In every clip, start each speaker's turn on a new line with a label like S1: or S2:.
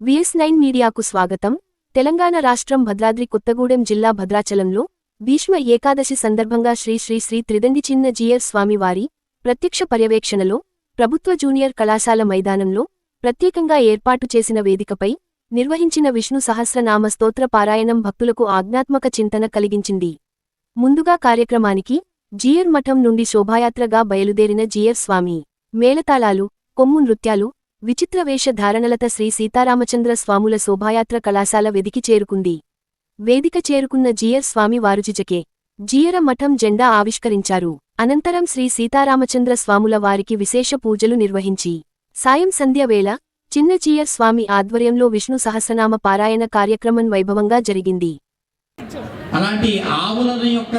S1: VS9 మీడియాకు స్వాగతం. తెలంగాణ రాష్ట్రం భద్రాద్రి కొత్తగూడెం జిల్లా భద్రాచలంలో భీష్మ ఏకాదశి సందర్భంగా శ్రీ శ్రీ శ్రీ త్రిదండి చిన్న జీయర్ స్వామివారి ప్రత్యక్ష పర్యవేక్షణలో ప్రభుత్వ జూనియర్ కళాశాల మైదానంలో ప్రత్యేకంగా ఏర్పాటు చేసిన వేదికపై నిర్వహించిన విష్ణు సహస్రనామ స్తోత్ర పారాయణం భక్తులకు ఆజ్ఞాత్మక చింతన కలిగించింది. ముందుగా కార్యక్రమానికి జీయర్ మఠం నుండి శోభాయాత్రగా బయలుదేరిన జీయర్ స్వామి మేళతాళాలు, కొమ్ము నృత్యాలు, విచిత్ర వేష ధారణలత శ్రీ సీతారామచంద్ర స్వాముల శోభాయాత్ర కళాశాల వెదికి చేరుకుంది. వేదిక చేరుకున్న జీయర్ స్వామి వారుచిచకే జీయర మఠం జెండా ఆవిష్కరించారు. అనంతరం శ్రీ సీతారామచంద్ర స్వాముల వారికి విశేష పూజలు నిర్వహించి సాయం సంధ్య వేళ చిన్న జీయర్ స్వామి ఆధ్వర్యంలో విష్ణు సహస్రనామ పారాయణ కార్యక్రమం వైభవంగా జరిగింది.
S2: అలాంటి ఆవులను యొక్క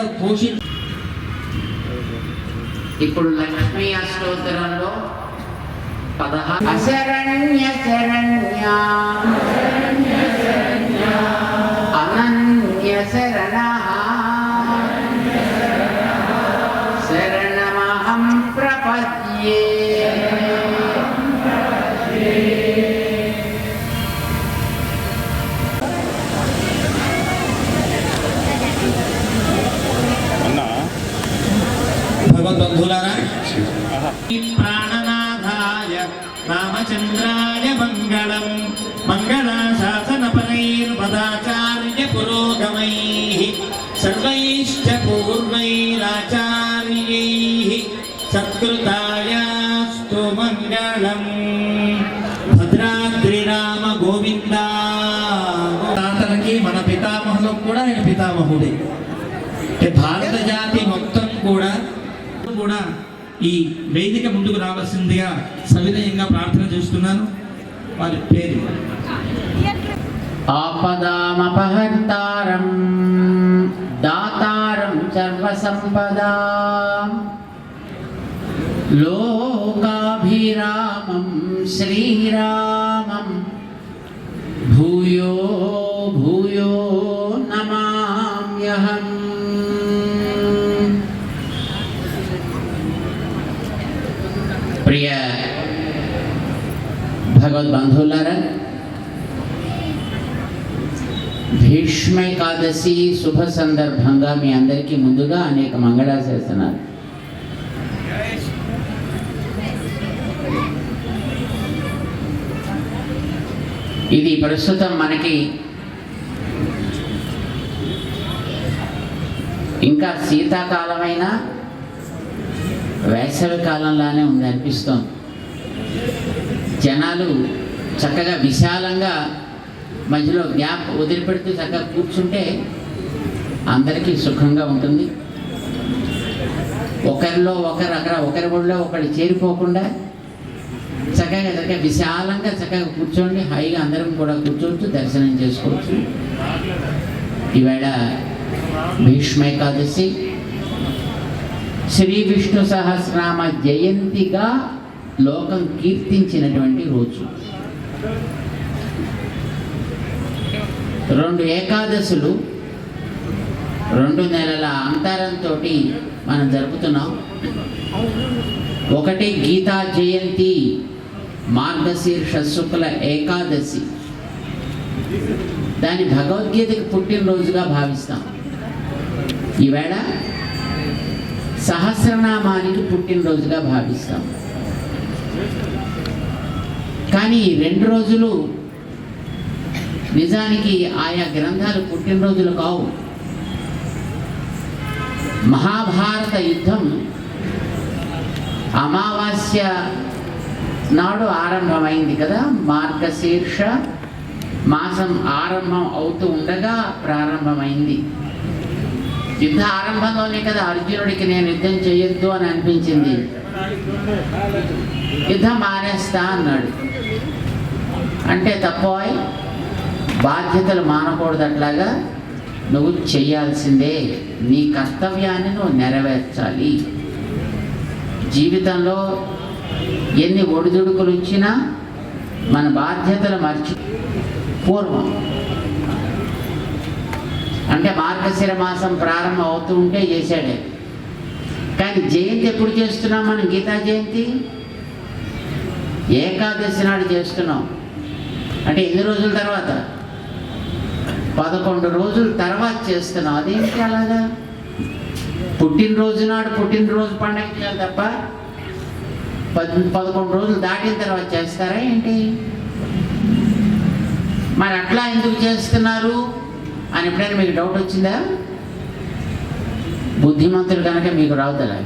S3: ఇప్పుడు లక్ష్మీ అష్టోత్తరంలో అశరణ్య శరణ్య అనన్య శరణ శరణమహం ప్రపద్యే.
S2: భగవద్బంధులారా, ప్రాణనాథాయ రామచంద్రాయ మంగళం. మంగళాశాసనపరైర్పదాచార్య పురోగమైః సర్వైశ్చ పూర్వైరాచార్యైః సత్కృతాయాస్తు మంగళం. భద్రాద్రి రామ గోవింద. తాతలకి మన పితామహులకు కూడా ఆయన పితామహుడే. భారత జాతి మొత్తం కూడా ఈ వేదిక ముందుకు రావాల్సిందిగా సవినయంగా ప్రార్థన చేస్తున్నాను. వారి పేరు
S3: ఆపదామపహర్తారం దాతారం సర్వసంపదా లోకాభిరామం శ్రీరామం భూయో భూయో నమామ్యహం. ప్రియ భగవద్బంధువులారా, భీష్మ ఏకాదశి శుభ సందర్భంగా మీ అందరికీ ముందుగా అనేక మంగళాశాసనాలు. ఇది ప్రస్తుతం మనకి ఇంకా శీతాకాలమైన వేసవి కాలంలానే ఉంది అనిపిస్తోంది. జనాలు చక్కగా విశాలంగా మధ్యలో గ్యాప్ వదిలిపెడుతూ చక్కగా కూర్చుంటే అందరికీ సుఖంగా ఉంటుంది. ఒకరిలో ఒకరు అక్కడ ఒకరి ఒళ్ళో ఒకరు చేరిపోకుండా చక్కగా విశాలంగా చక్కగా కూర్చోండి. హాయిగా అందరం కూడా కూర్చోవచ్చు, దర్శనం చేసుకోవచ్చు. ఈవేళ భీష్మ ఏకాదశి శ్రీ విష్ణు సహస్రనామ జయంతిగా లోకం కీర్తించినటువంటి రోజు. 2 ఏకాదశులు 2 నెలల అంతరంతో మనం జరుపుతున్నాం. ఒకటి గీతా జయంతి, మార్గశీర్ష శుక్ల ఏకాదశి. దాని భగవద్గీతకి పుట్టినరోజుగా భావిస్తాం. ఈవేళ సహస్రనామానికి పుట్టినరోజుగా భావిస్తాం. కానీ ఈ 2 రోజులు నిజానికి ఆయా గ్రంథాలు పుట్టినరోజులు కావు. మహాభారత యుద్ధం అమావాస్య నాడు ఆరంభమైంది కదా. మార్గశీర్ష మాసం ఆరంభం అవుతూ ఉండగా ప్రారంభమైంది. యుద్ధ ఆరంభంలోనే కదా అర్జునుడికి నేను యుద్ధం చేయొద్దు అని అనిపించింది. యుద్ధం మానేస్తా అన్నాడు. అంటే తప్పోయ్, బాధ్యతలు మానకూడదు. అట్లాగా నువ్వు చెయ్యాల్సిందే, నీ కర్తవ్యాన్ని నువ్వు నెరవేర్చాలి. జీవితంలో ఎన్ని ఒడిదుడుకులు వచ్చినా మన బాధ్యతలు పూర్వం అంటే మార్గశిర మాసం ప్రారంభం అవుతూ ఉంటే చేశాడే. కానీ జయంతి ఎప్పుడు చేస్తున్నాం మనం? గీతా జయంతి ఏకాదశి నాడు చేస్తున్నాం. అంటే ఎన్ని రోజుల తర్వాత? 11 రోజుల తర్వాత చేస్తున్నావు. అదేంటి అలాగా? పుట్టినరోజు నాడు పుట్టినరోజు పండగ చేయాలి తప్ప 11 రోజులు దాటిన తర్వాత చేస్తారా ఏంటి? మరి అట్లా ఎందుకు చేస్తున్నారు అని ఎప్పుడైనా మీకు డౌట్ వచ్చిందా? బుద్ధిమంతులు కనుక మీకు రావుతలే.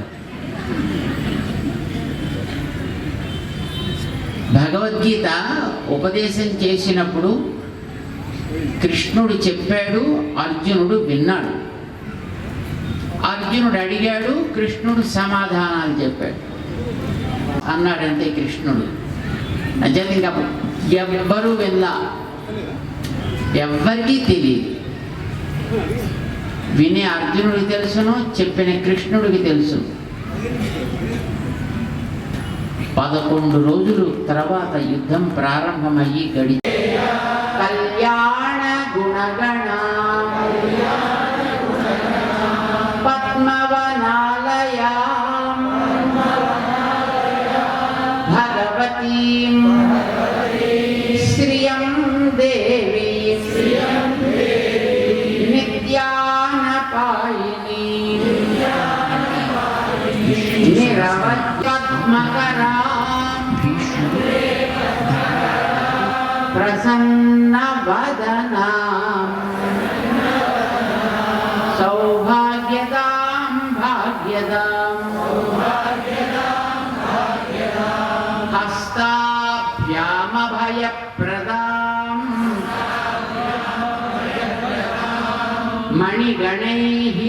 S3: భగవద్గీత ఉపదేశం చేసినప్పుడు కృష్ణుడు చెప్పాడు, అర్జునుడు విన్నాడు. అర్జునుడు అడిగాడు, కృష్ణుడు సమాధానాలు చెప్పాడు. అన్నాడంతే కృష్ణుడు. అంటే ఇంకా ఎవ్వరూ విన్నా, ఎవ్వరికీ తెలియదు. వినే అర్జునుడికి తెలుసును, చెప్పిన కృష్ణుడికి తెలుసు. 11 రోజులు తర్వాత యుద్ధం ప్రారంభమయ్యి గడి కళ్యాణ గుణగణ పద్మవనాలయ భగవతీ శ్రియం దేవి నిత్యానపాయిని నిరవద్మకరా ప్రసన్న వదనా సౌభాగ్యదాం భాగ్యదాం హస్తాభ్యామభయప్రదాం మణిగణైః